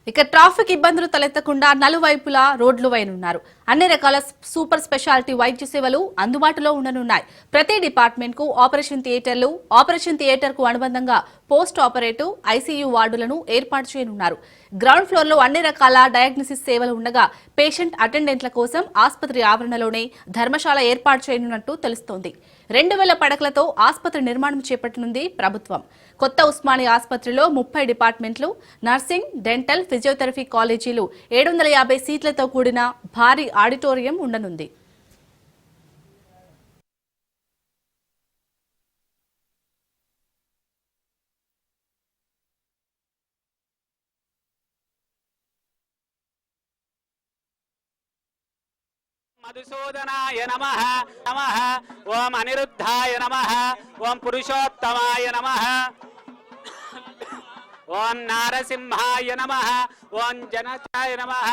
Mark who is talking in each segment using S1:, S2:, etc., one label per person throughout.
S1: ఇక ట్రాఫిక్ ఇబ్బందులు తలెత్తకుండా నలువైపులా రోడ్లు వైనున్నారు. అన్ని రకాల సూపర్ స్పెషాలిటీ వైద్య సేవలు అందుబాటులో ఉండనున్నాయి. ప్రతి డిపార్ట్మెంట్ కు ఆపరేషన్ థియేటర్లు, ఆపరేషన్ థియేటర్ కు అనుబంధంగా పోస్ట్ ఆపరేటివ్ ఐసీయూ వార్డులను ఏర్పాటు చేయనున్నారు. గ్రౌండ్ ఫ్లోర్ లో అన్ని రకాల డయాగ్నోసిస్ సేవలు ఉండగా పేషెంట్ అటెండెంట్ల కోసం ఆసుపత్రి ఆవరణలోనే ధర్మశాల ఏర్పాటు చేయనున్నట్టు తెలుస్తోంది. 2000 పడకలతో ఆసుపత్రి నిర్మాణం చేపట్టనుంది ప్రభుత్వం. కొత్త ఉస్మానియా ఆసుపత్రిలో 30 డిపార్ట్మెంట్లు, నర్సింగ్, డెంటల్, ఫిజియోథెరపీ కాలేజీలు, 750 సీట్లతో కూడిన భారీ ఆడిటోరియం ఉండనుంది.
S2: మధుసూదనాయ నమః నమః ఓం అనిరుద్ధాయ నమః ఓం పురుషోత్తమాయ నమః ఓం నారసింహాయ నమః ఓం జనచాయ నమః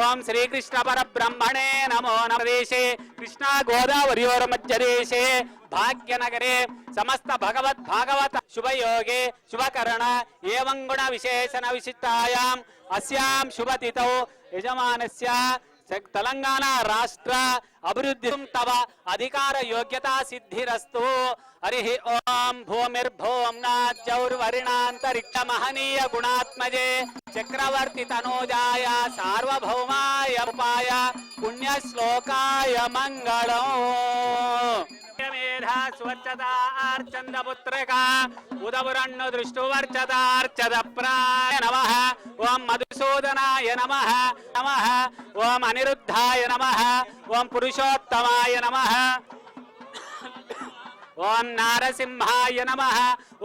S2: ఓం శ్రీకృష్ణ పరబ్రహ్మణే నమో నమదేశే కృష్ణా గోదావరియోర్ మధ్యదేశే భాగ్యనగరే సమస్త భగవత్ భాగవత శుభయోగే శుభకరణ ఏవం గుణ విశేషణ విశిష్టాయాం అస్యాం శుభతిథౌ యజమానస్య తెలంగాణ రాష్ట్ర అభివృద్ధి తవ అధికార యోగ్యతా సిద్ధిరస్తు. హరి ఓం భూమిర్భూం నాజ్జౌర్వరిణాంతరిక్ష మహనీయ గుణాత్మజే చక్రవర్తి తనూజాయ సార్వభౌమాయ ఉపాయ పుణ్యశ్లోకాయ మంగళం. స్వచ్ఛతార్చందపుత్రిక ఉదపురన్ను దృష్టువర్చతార్చదప్రాయ నమః ఓం మధుసూదనాయ నమః నమః ఓం అనిరుద్ధాయ నమః ఓం పురుషోత్తమాయ నమః ఓం నారసింహాయ నమః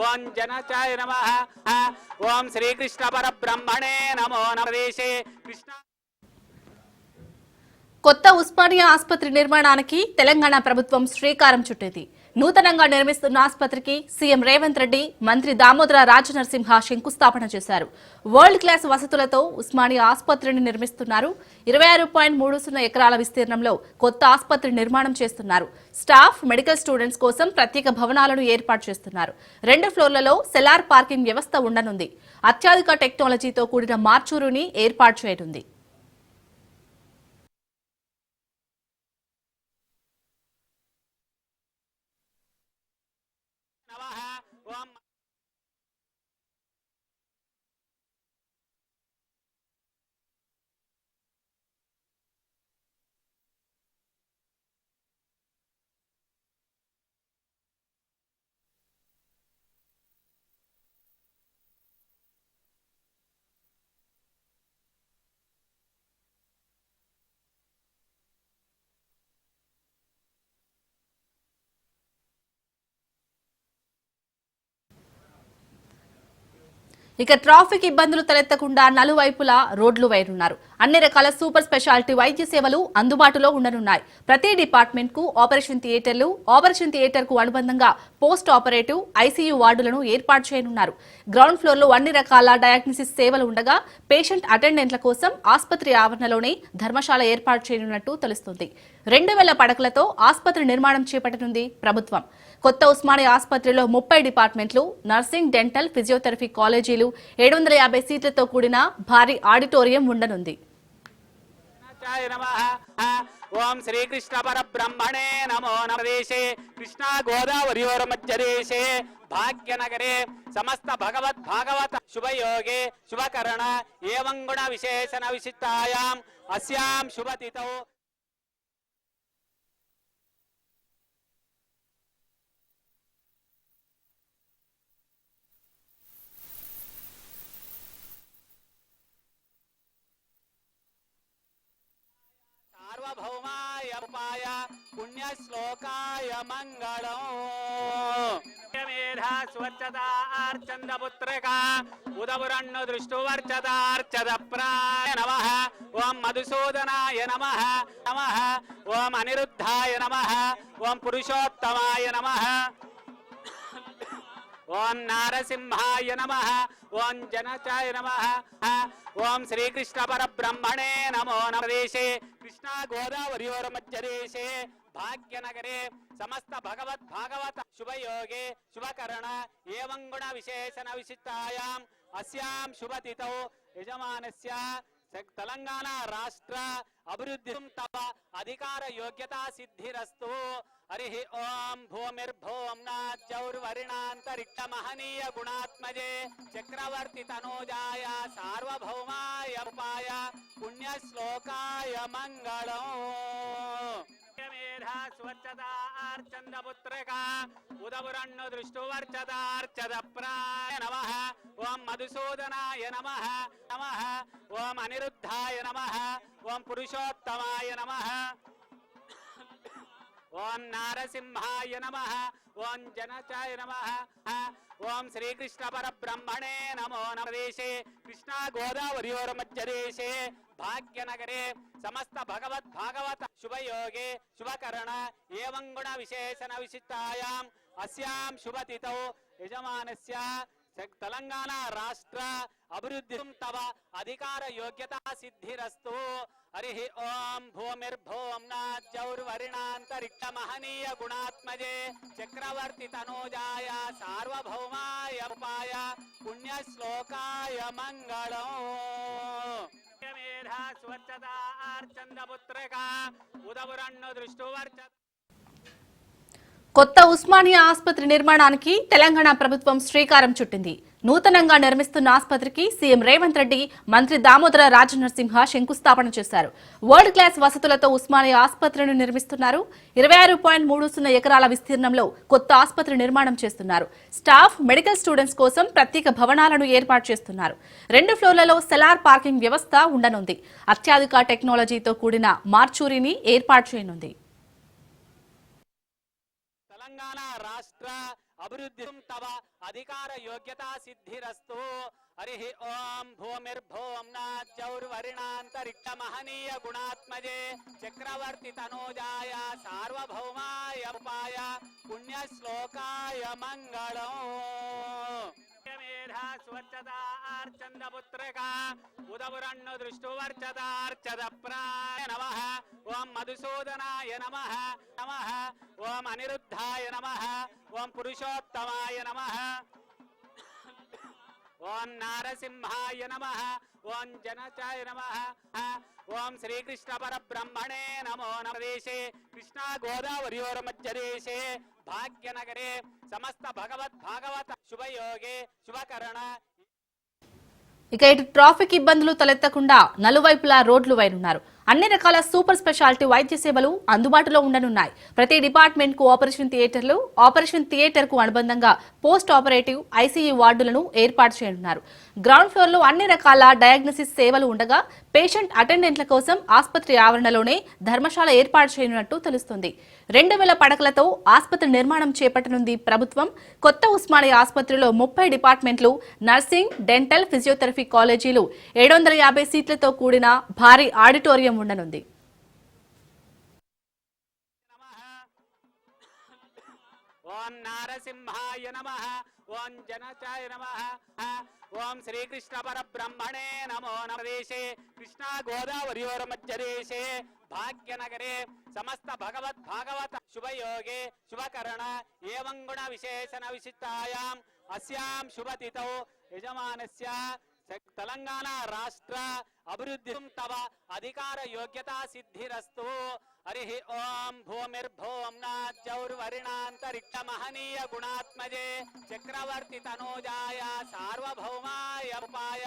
S2: ఓం జనచాయ నమః ఓం శ్రీకృష్ణ పరబ్రహ్మణే నమో నమదేశే కృష్ణ.
S1: కొత్త ఉస్మానియా ఆసుపత్రి నిర్మాణానికి తెలంగాణ ప్రభుత్వం శ్రీకారం చుట్టింది. నూతనంగా నిర్మిస్తున్న ఆసుపత్రికి సీఎం రేవంత్ రెడ్డి, మంత్రి దామోదర రాజనరసింహ శంకుస్థాపన చేశారు. వరల్డ్ క్లాస్ వసతులతో ఉస్మానియా ఆసుపత్రిని నిర్మిస్తున్నారు. 26.30 ఎకరాల విస్తీర్ణంలో కొత్త ఆసుపత్రి నిర్మాణం చేస్తున్నారు. స్టాఫ్, మెడికల్ స్టూడెంట్స్ కోసం ప్రత్యేక భవనాలను ఏర్పాటు చేస్తున్నారు. 2 ఫ్లోర్లలో సెలార్ పార్కింగ్ వ్యవస్థ ఉండనుంది. అత్యాధునిక టెక్నాలజీతో కూడిన మార్చూరుని ఏర్పాటు చేయనుంది. ఇక ట్రాఫిక్ ఇబ్బందులు తలెత్తకుండా నలువైపులా రోడ్లు వైనున్నారు. అన్ని రకాల సూపర్ స్పెషాలిటీ వైద్య సేవలు అందుబాటులో ఉండనున్నాయి. ప్రతి డిపార్ట్మెంట్ కు ఆపరేషన్ థియేటర్లు, ఆపరేషన్ థియేటర్ కు అనుబంధంగా పోస్ట్ ఆపరేటివ్ ఐసీయూ వార్డులను ఏర్పాటు చేయనున్నారు. గ్రౌండ్ ఫ్లోర్ లో అన్ని రకాల డయాగ్నోసిస్ సేవలు ఉండగా పేషెంట్ అటెండెంట్ల కోసం ఆసుపత్రి ఆవరణలోనే ధర్మశాల ఏర్పాటు చేయనున్నట్టు తెలుస్తోంది. 2000 పడకలతో ఆసుపత్రి నిర్మాణం చేపట్టనుంది ప్రభుత్వం. కొత్త ఉస్మానియా ఆసుపత్రిలో 30 డిపార్ట్మెంట్లు, నర్సింగ్, డెంటల్, ఫిజియోథెరపీ కాలేజీలు, 750 సీట్లతో కూడిన భారీ ఆడిటోరియం ఉండనుంది.
S2: ఓం శ్రీకృష్ణ పరబ్రహ్మణే నమో నమదేశే కృష్ణా గోదావరియోర్ మధ్యదేశే భాగ్యనగరే సమస్త భగవత్ భాగవత శుభయోగే శుభకరణ ఏవం గుణ విశేషణ విశిష్టాయాం అస్యాం శుభతిథౌ సార్వభౌమాయ ఉపాయ పుణ్యశ్లోకాయ మంగళం. స్వచ్ఛతార్చందపుత్రిక ఉదపురన్ను దృష్టువర్చతార్చదప్రాయ నమః ఓం మధుసూదనాయ నమః నమః ఓం అనిరుద్ధాయ నమః ఓం పురుషోత్తమాయ నమః ఓం నారసింహాయ నమః ఓం జనచాయ నమః ఓం శ్రీకృష్ణ పరబ్రహ్మణే నమో నమదేశే కృష్ణా గోదావరియోర్ మధ్యదేశే భాగ్యనగరే సమస్త భగవత్ భాగవత శుభయోగే శుభకరణ ఏవం గుణ విశేషణ విశిష్టాయాం అస్యాం శుభతిథౌ యజమానస్య తెలంగాణ రాష్ట్ర అభివృద్ధి తవ అధికార యోగ్యతా సిద్ధిరస్తు హరి ఓం భూమిర్భూం నాజ్జౌర్వరిణాంతరిక్ష మహనీయ గుణాత్మజే చక్రవర్తి తనూజాయ సార్వభౌమాయ ఉపాయ పుణ్య శ్లోకాయ మంగళం మేధా స్వచ్ఛతా ఆర్చంద పుత్రక ఉదపురన్ను దృష్టువర్చదార్చద ప్రాయ నమః ఓం మధుసూదనాయ నమః నమః ఓం అనిరుద్ధాయ నమః ఓం పురుషోత్తమాయ నమః ఓం నారసింహాయ నమః ఓం జనచాయ నమః ఓం శ్రీకృష్ణ పరబ్రహ్మణే నమో నమదేశే కృష్ణా గోదావరియోర్మధ్యదేశే భాగ్యనగరే సమస్త భగవద్భాగవత శుభయోగే శుభకరణ ఏవం గుణ విశేషణ విశిష్టాయాం అస్యాం శుభతిథౌ యజమానస్య తెలంగాణ రాష్ట్ర అభివృద్ధి తవ అధికార యోగ్యతా సిద్ధిరస్తు హరి ఓం భూమిర్భూం నాజ్జౌర్వరిణాంతరిక్ష మహనీయ గుణాత్మజే చక్రవర్తి తనూజాయ సార్వభౌమాయ ఉపాయ పుణ్య శ్లోకాయ మంగళం మేధా స్వచ్ఛతా ఆర్చంద పుత్రక ఉదపురన్ను దృష్టువర్చ
S1: కొత్త ఉస్మానియా ఆసుపత్రి నిర్మాణానికి తెలంగాణ ప్రభుత్వం శ్రీకారం చుట్టింది. నూతనంగా నిర్మిస్తున్న ఆసుపత్రికి సీఎం రేవంత్ రెడ్డి, మంత్రి దామోదర రాజనరసింహ శంకుస్థాపన చేశారు. వరల్డ్ క్లాస్ వసతులతో ఉస్మానియా ఆసుపత్రిని నిర్మిస్తున్నారు. 26.30 ఎకరాల విస్తీర్ణంలో కొత్త ఆసుపత్రి నిర్మాణం చేస్తున్నారు. స్టాఫ్, మెడికల్ స్టూడెంట్స్ కోసం ప్రత్యేక భవనాలను ఏర్పాటు చేస్తున్నారు. 2 ఫ్లోర్లలో సెలార్ పార్కింగ్ వ్యవస్థ ఉండనుంది. అత్యాధునిక టెక్నాలజీతో కూడిన మార్చూరీని ఏర్పాటు చేయనుంది.
S2: తెలంగాణ రాష్ట్ర అభివృద్ధి తవ అధికార యోగ్యతా సిద్ధిరస్తు హరి ఓం భూమిర్భూం నాజ్జౌర్వరిణాంతరిక్ష మహనీయ గుణాత్మజే చక్రవర్తి తనూజాయ సార్వభౌమాయ ఉపాయ పుణ్య శ్లోకాయ మంగళం మేధా స్వచ్ఛతా ఆర్చంద పుత్రక ఉదపురన్ను దృష్టువర్చదార్చద ప్రాయ నమః ఓం మధుసూదనాయ నమః నమః ఓం అనిరుద్ధాయ నమః ఓం పురుషోత్తమాయ నమః ఓం నారసింహాయ నమః ఓం జనచాయ నమః ఓం శ్రీకృష్ణ పరబ్రహ్మణే నమో నమదేశే కృష్ణా గోదావరియోర్మధ్యదేశే భాగ్యనగరే సమస్త భగవద్భాగవత శుభయోగే శుభకరణ
S1: ఇక ఇటు ట్రాఫిక్ ఇబ్బందులు తలెత్తకుండా నలువైపులా రోడ్లు వైరున్నారు. అన్ని రకాల సూపర్ స్పెషాలిటీ వైద్య సేవలు అందుబాటులో ఉండనున్నాయి. ప్రతి డిపార్ట్మెంట్ కు ఆపరేషన్ థియేటర్లు, ఆపరేషన్ థియేటర్ కు అనుబంధంగా పోస్ట్ ఆపరేటివ్ ఐసీయూ వార్డులను ఏర్పాటు చేయనున్నారు. గ్రౌండ్ ఫ్లోర్ లో అన్ని రకాల డయాగ్నోసిస్ సేవలు ఉండగా పేషెంట్ అటెండెంట్ల కోసం ఆసుపత్రి ఆవరణలోనే ధర్మశాల ఏర్పాటు చేయనున్నట్టు తెలుస్తుంది. 2000 పడకలతో ఆసుపత్రి నిర్మాణం చేపట్టనుంది ప్రభుత్వం. కొత్త ఉస్మానియా ఆసుపత్రిలో 30 డిపార్ట్మెంట్లు, నర్సింగ్, డెంటల్, ఫిజియోథెరపీ కాలేజీలు, 750 సీట్లతో కూడిన భారీ ఆడిటోరియం ఉండనుంది.
S2: ఓం నారసింహాయ నమః ఓం జనచాయ నమః ఓం శ్రీకృష్ణ పరబ్రహ్మణే నమో నమదేశే కృష్ణా గోదావరియోర్మధ్యదేశే భాగ్యనగరే సమస్త భగవద్భాగవత శుభయోగే శుభకరణ ఏవం గుణ విశేషణ విశిష్టాయాం అస్యాం శుభతిథౌ యజమానస్య తెలంగాణ రాష్ట్ర అభివృద్ధి తవ అధికార యోగ్యతా సిద్ధిరస్తు హరి ఓం భూమిర్భూం నాజ్జౌర్వరిణాంతరిక్ష మహనీయ గుణాత్మజే చక్రవర్తి తనూజాయ సార్వభౌమాయ ఉపాయ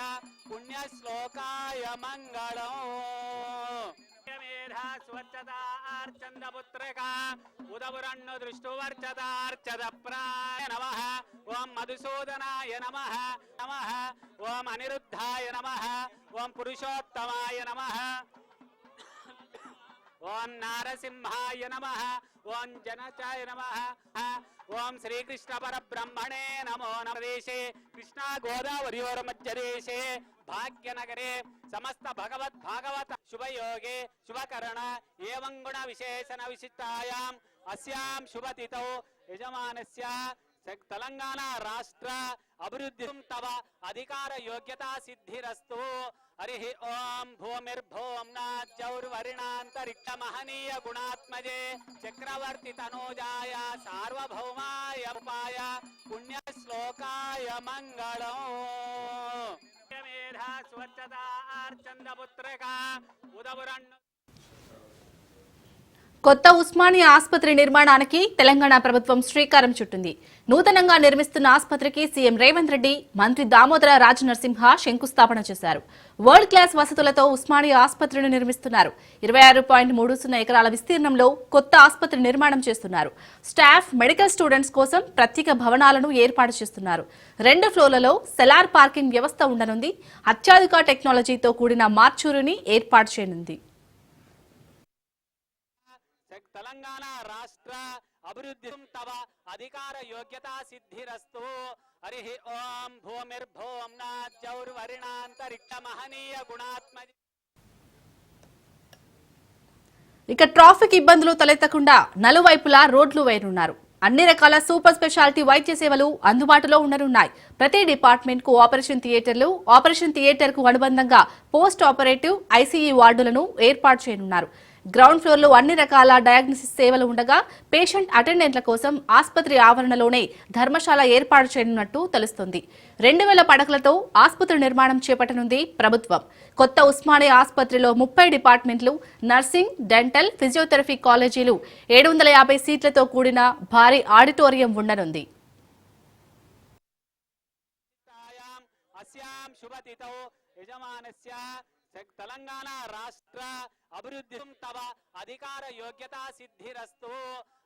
S2: పుణ్య శ్లోకాయ మంగళం మేధా స్వచ్ఛతా ఆర్చంద పుత్రక ఉదపురన్ను దృష్టువర్చదార్చద ప్రాయ నమః ఓం మధుసూదనాయ నమః నమః ఓం అనిరుద్ధాయ నమః ఓం పురుషోత్తమాయ నమః ఓం నారసింహాయ నమః ఓం జనచాయ నమః ఓం శ్రీకృష్ణ పరబ్రహ్మణే నమో నమదేశే కృష్ణా గోదావరియోర్మధ్యదేశే భాగ్యనగరే సమస్త భగవద్భాగవత శుభయోగే శుభకరణ ఏవం గుణ విశేషణ విశిష్టాయాం అస్యాం శుభతిథౌ యజమానస్య తెలంగాణ రాష్ట్ర అభివృద్ధి తవ అధికార యోగ్యతా సిద్ధిరస్తు హరి ఓం భూమిర్భూం నాజ్జౌర్వరిణాంతరిక్ష మహనీయ గుణాత్మజే చక్రవర్తి తనూజాయ సార్వభౌమాయ ఉపాయ పుణ్య శ్లోకాయ మంగళం మేధా స్వచ్ఛతా ఆర్చందపుత్రక ఉదవురన్ను
S1: కొత్త ఉస్మానియా ఆసుపత్రి నిర్మాణానికి తెలంగాణ ప్రభుత్వం శ్రీకారం చుట్టింది. నూతనంగా నిర్మిస్తున్న ఆసుపత్రికి సీఎం రేవంత్ రెడ్డి, మంత్రి దామోదర రాజనరసింహ శంకుస్థాపన చేశారు. వరల్డ్ క్లాస్ వసతులతో ఉస్మానియా ఆసుపత్రిని నిర్మిస్తున్నారు. 26.30 ఎకరాల విస్తీర్ణంలో కొత్త ఆసుపత్రి నిర్మాణం చేస్తున్నారు. స్టాఫ్, మెడికల్ స్టూడెంట్స్ కోసం ప్రత్యేక భవనాలను ఏర్పాటు చేస్తున్నారు. 2 ఫ్లోర్లలో సెలార్ పార్కింగ్ వ్యవస్థ ఉండనుంది. అత్యాధునిక టెక్నాలజీతో కూడిన మార్చూరుని ఏర్పాటు చేయనుంది.
S2: తెలంగాణ రాష్ట్ర అభివృద్ధి తవ అధికార యోగ్యతా సిద్ధిరస్తు. హరి ఓం భూమిర్భూం నాజ్జౌర్వరిణాంతరిక్ష మహనీయ గుణాత్మజ.
S1: ఇక ట్రాఫిక్ ఇబ్బందులు తలెత్తకుండా నలువైపులా రోడ్లు వేయనున్నారు. అన్ని రకాల సూపర్ స్పెషాలిటీ వైద్య సేవలు అందుబాటులో ఉండనున్నాయి. ప్రతి డిపార్ట్మెంట్ కు ఆపరేషన్ థియేటర్లు, ఆపరేషన్ థియేటర్ కు అనుబంధంగా పోస్ట్ ఆపరేటివ్, ఐసీయూ వార్డులను ఏర్పాటు చేయనున్నారు. గ్రౌండ్ ఫ్లోర్ లో అన్ని రకాల డయాగ్నోసిస్ సేవలు ఉండగా పేషెంట్ అటెండెంట్ల కోసం ఆసుపత్రి ఆవరణలోనే ధర్మశాల ఏర్పాటు చేయనున్నట్టు తెలుస్తోంది. 2000 పడకలతో ఆసుపత్రి నిర్మాణం చేపట్టనుంది ప్రభుత్వం. కొత్త ఉస్మానియా ఆసుపత్రిలో 30 డిపార్ట్మెంట్లు, నర్సింగ్, డెంటల్, ఫిజియోథెరపీ కాలేజీలు, 750 సీట్లతో కూడిన భారీ ఆడిటోరియం ఉండనుంది.
S2: తెలంగాణ రాష్ట్ర అభివృద్ధి తవ అధికార యోగ్యతా సిద్ధిరస్తు.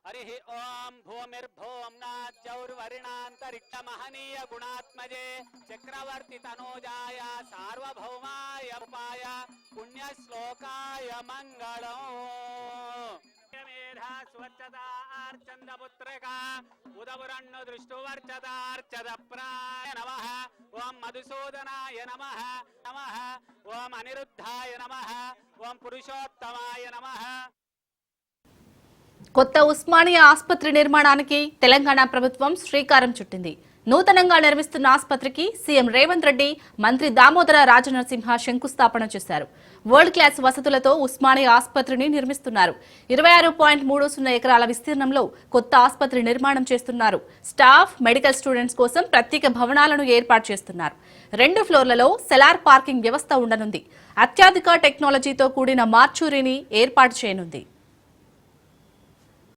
S2: హరి ఓం భూమిర్భూం నాజ్జౌర్వరిణాంతరిక్ష మహనీయ గుణాత్మజే చక్రవర్తి తనూజాయ సార్వభౌమాయ ఉపాయ పుణ్యశ్లోకాయ మంగళం. మేధా స్వచ్ఛతా ఆర్చందపుత్రక ఉదవురన్ను దృష్టువర్చదార్చద ప్రాయ నమః. ఓం మధుసూదనాయ నమః నమః. ఓం అనిరుద్ధాయ నమః. ఓం పురుషోత్తమాయ నమః.
S1: కొత్త ఉస్మానియా ఆసుపత్రి నిర్మాణానికి తెలంగాణ ప్రభుత్వం శ్రీకారం చుట్టింది. నూతనంగా నిర్మిస్తున్న ఆసుపత్రికి సీఎం రేవంత్ రెడ్డి, మంత్రి దామోదర రాజనరసింహ శంకుస్థాపన చేశారు. వరల్డ్ క్లాస్ వసతులతో ఉస్మానియా ఆసుపత్రిని నిర్మిస్తున్నారు. 26.30 ఎకరాల విస్తీర్ణంలో కొత్త ఆసుపత్రి నిర్మాణం చేస్తున్నారు. స్టాఫ్, మెడికల్ స్టూడెంట్స్ కోసం ప్రత్యేక భవనాలను ఏర్పాటు చేస్తున్నారు. 2 ఫ్లోర్లలో సెలార్ పార్కింగ్ వ్యవస్థ ఉండనుంది. అత్యాధునిక టెక్నాలజీతో కూడిన మార్చూరిని ఏర్పాటు చేయనుంది.